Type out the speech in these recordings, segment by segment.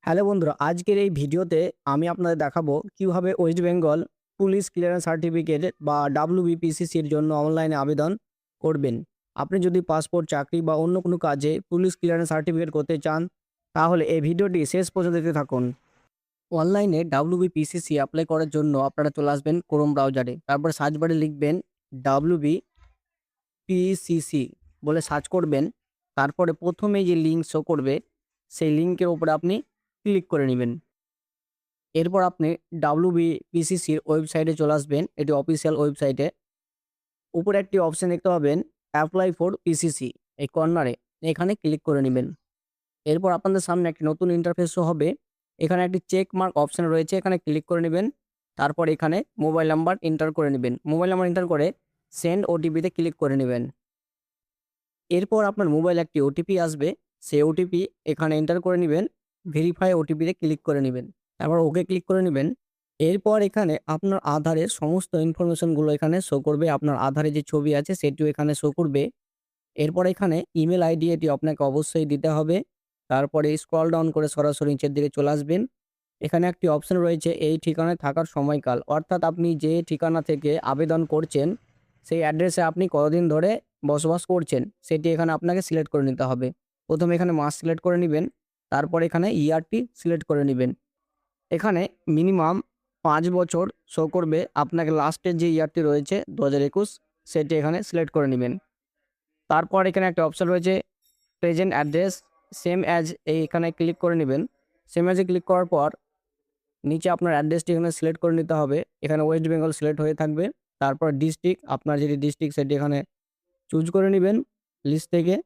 Hello বন্ধুরা, আজকের এই ভিডিওতে আমি আপনাদের দেখাবো কিভাবে West Bengal police clearance certificate বা ডাব্লিউবিপিসিসির জন্য অনলাইনে আবেদন করবেন। আপনি যদি পাসপোর্ট, চাকরি বা অন্য কোনো কাজে পুলিশ ক্লিয়ারেন্স সার্টিফিকেট করতে চান, তাহলে এই ভিডিওটি শেষ পর্যন্ত দেখতে থাকুন। অনলাইনে ডাব্লিউবিপিসিসি অ্যাপ্লাই করার জন্য আপনারা চলে আসবেন ক্রোম ব্রাউজারে। তারপর সার্চ বারে লিখবেন ডাব্লিউবিপিসিসি বলে সার্চ করবেন। তারপরে প্রথমে যে লিঙ্ক শো করবে, সেই লিঙ্কের উপরে আপনি ক্লিক করে নেবেন। এরপর আপনি ডাব্লিউবিপিসিসির ওয়েবসাইটে চলে আসবেন। এটি অফিসিয়াল ওয়েবসাইটে। উপরে একটি অপশন দেখতে পাবেন, অ্যাপ্লাই ফর পিসিসি, এই কর্নারে এখানে ক্লিক করে নেবেন। এরপর আপনাদের সামনে একটি নতুন ইন্টারফেস শো হবে। এখানে একটি চেক মার্ক অপশন রয়েছে, এখানে ক্লিক করে নেবেন। তারপর এখানে মোবাইল নাম্বার এন্টার করে নেবেন। মোবাইল নাম্বার এন্টার করে সেন্ড ওটিপিতে ক্লিক করে নেবেন। এরপর আপনার মোবাইলে একটি ওটিপি আসবে, সেই ওটিপি এখানে এন্টার করে নেবেন। ভেরিফাই ওটিপিতে ক্লিক করে নেবেন। তারপর ওকে ক্লিক করে নেবেন। এরপর এখানে আপনার আধারের সমস্ত ইনফরমেশনগুলো এখানে শো করবে। আপনার আধারে যে ছবি আছে সেটিও এখানে শো করবে। এরপর এখানে ইমেল আইডি এটি আপনাকে অবশ্যই দিতে হবে। তারপরে স্ক্রল ডাউন করে সরাসরি নিচের দিকে চলে আসবেন। এখানে একটি অপশন রয়েছে এই ঠিকানায় থাকার সময়কাল, অর্থাৎ আপনি যে ঠিকানা থেকে আবেদন করছেন সেই অ্যাড্রেসে আপনি কতদিন ধরে বসবাস করছেন সেটি এখানে আপনাকে সিলেক্ট করে নিতে হবে। প্রথমে এখানে মাস সিলেক্ট করে নেবেন। তারপর এখানে ইয়ারটি সিলেক্ট করে নেবেন। এখানে মিনিমাম ৫ বছর শো করবে। আপনাকে লাস্টের যে ইয়ারটি রয়েছে ২০২১, সেটি এখানে সিলেক্ট করে নেবেন। তারপর এখানে একটা অপশন রয়েছে প্রেজেন্ট অ্যাড্রেস সেম অ্যাজ, এইখানে ক্লিক করে নেবেন। সেম অ্যাজে ক্লিক করার পর নিচে আপনার অ্যাড্রেসটি এখানে সিলেক্ট করে নিতে হবে। এখানে ওয়েস্ট বেঙ্গল সিলেক্ট হয়ে থাকবে। তারপর ডিস্ট্রিক্ট, আপনার যেটি ডিস্ট্রিক্ট সেটি এখানে চুজ করে নেবেন লিস্ট থেকে।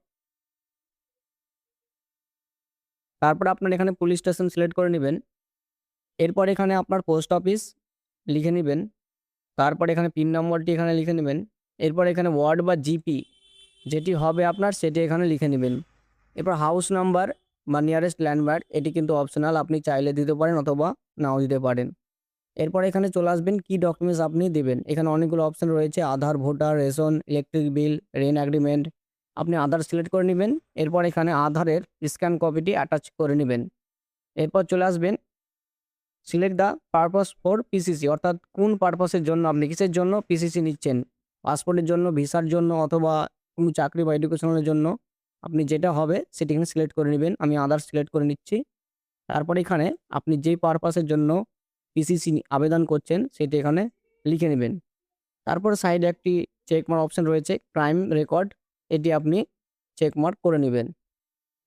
তারপর আপনার এখানে পুলিশ স্টেশন সিলেক্ট করে নেবেন। এরপর এখানে আপনার পোস্ট অফিস লিখে নেবেন। তারপর এখানে পিন নম্বরটি এখানে লিখে নেবেন। এরপর এখানে ওয়ার্ড বা জিপি যেটি হবে আপনার সেটি এখানে লিখে নেবেন। এরপর হাউস নাম্বার বা নিয়ারেস্ট ল্যান্ডমার্ক এটি কিন্তু অপশনাল, আপনি চাইলে দিতে পারেন অথবা নাও দিতে পারেন। এরপর এখানে চলে আসবেন কি ডকুমেন্টস আপনি দেবেন। এখানে অনেকগুলো অপশন রয়েছে, Aadhaar, voter, ration, electric bill, rent agreement. আপনি আধার সিলেক্ট করে নেবেন। এরপর এখানে আধারের স্ক্যান কপিটি অ্যাটাচ করে নেবেন। এরপর চলে আসবেন select the purpose for PCC, অর্থাৎ কোন পারপাসের জন্য আপনি কিসের জন্য পিসিসি নিচ্ছেন, পাসপোর্টের জন্য, ভিসার জন্য অথবা কোনো চাকরি বা এডুকেশনের জন্য। আপনি যেটা হবে সেটি এখানে সিলেক্ট করে নেবেন। আমি আদার সিলেক্ট করে নিচ্ছি। তারপর এখানে আপনি যেই পারপাসের জন্য পিসিসি আবেদন করছেন সেটি এখানে লিখে নেবেন। তারপর সাইডে একটি চেকমার্ক অপশন রয়েছে ক্রাইম রেকর্ড, এটি আপনি চেকমার্ক করে নেবেন।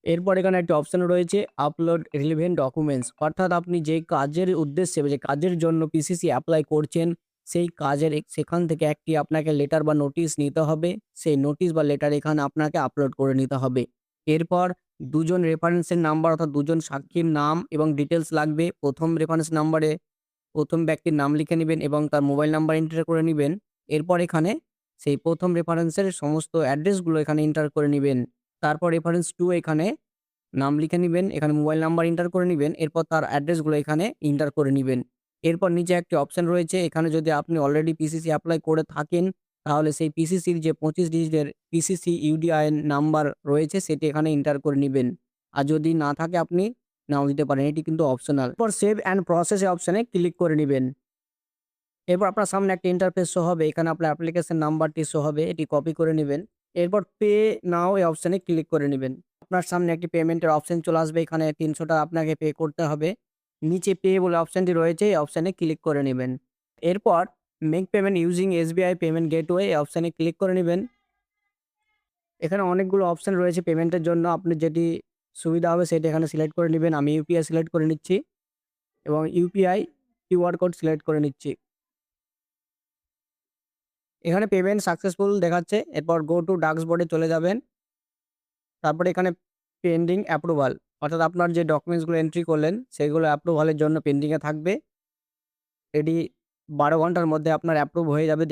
এরপর এখানে একটা অপশন রয়েছে আপলোড রিলেভেন্ট ডকুমেন্টস, অর্থাৎ আপনি যে কাজের উদ্দেশ্যে যে কাজের জন্য পিসিসি অ্যাপ্লাই করছেন সেই কাজের সেখান থেকে একটি আপনাকে লেটার বা নোটিশ নিতে হবে। সেই নোটিশ বা লেটার এখানে আপনাকে আপলোড করে নিতে হবে। এরপর দুজন রেফারেন্সের নাম্বার, অর্থাৎ দুজন সাক্ষীর নাম এবং ডিটেলস লাগবে। প্রথম রেফারেন্স নাম্বারে প্রথম ব্যক্তির নাম লিখে নেবেন এবং তার মোবাইল নাম্বার এন্টার করে নেবেন। এরপর এখানে সেই প্রথম রেফারেন্সের সমস্ত অ্যাড্রেসগুলো এখানে এন্টার করে নেবেন। তারপর রেফারেন্স 2 এখানে নাম লিখে নিবেন, এখানে মোবাইল নাম্বার এন্টার করে নিবেন। এরপর তার অ্যাড্রেসগুলো এখানে এন্টার করে নিবেন। এরপর নিচে একটি অপশন রয়েছে, এখানে যদি আপনি অলরেডি পিসিসি অ্যাপ্লাই করে থাকেন তাহলে সেই পিসিসির যে 25 ডিজিটের পিসিসি ইউডিআইএন নাম্বার রয়েছে সেটি এখানে এন্টার করে নিবেন। আর যদি না থাকে আপনি নাও দিতে পারেন, এটি কিন্তু অপশনাল। এরপর সেভ অ্যান্ড প্রসেস অপশনে ক্লিক করে নিবেন। এরপর আপনার সামনে একটা ইন্টারফেস শো হবে, এখানে আপনার অ্যাপ্লিকেশন নাম্বারটি শো হবে, এটি কপি করে নেবেন। এরপর পে নাও এই অপশনে ক্লিক করে নেবেন। আপনার সামনে একটি পেমেন্টের অপশন চলে আসবে, এখানে ৩০০ টাকা আপনাকে পে করতে হবে। নিচে পে বলে অপশনটি রয়েছে, এই অপশনে ক্লিক করে নেবেন। এরপর make payment using SBI payment gateway এই অপশনে ক্লিক করে নেবেন। এখানে অনেকগুলো অপশন রয়েছে পেমেন্টের জন্য, আপনি যেটি সুবিধা হবে সেটি এখানে সিলেক্ট করে নেবেন। আমি ইউপিআই সিলেক্ট করে নিচ্ছি এবং ইউপিআই কিউআর কোড সিলেক্ট করে নিচ্ছি। এখানে পেমেন্ট সাকসেসফুল দেখাচ্ছে। এরপর গো টু ডাস্কবোর্ডে চলে যাবেন। তারপরে এখানে পেন্ডিং অ্যাপ্রুভাল, অর্থাৎ আপনার যে ডকুমেন্টসগুলো এন্ট্রি করলেন সেগুলো অ্যাপ্রুভালের জন্য পেন্ডিংয়ে থাকবে। এটি 12 ঘন্টার মধ্যে আপনার অ্যাপ্রুভ হয়ে যাবে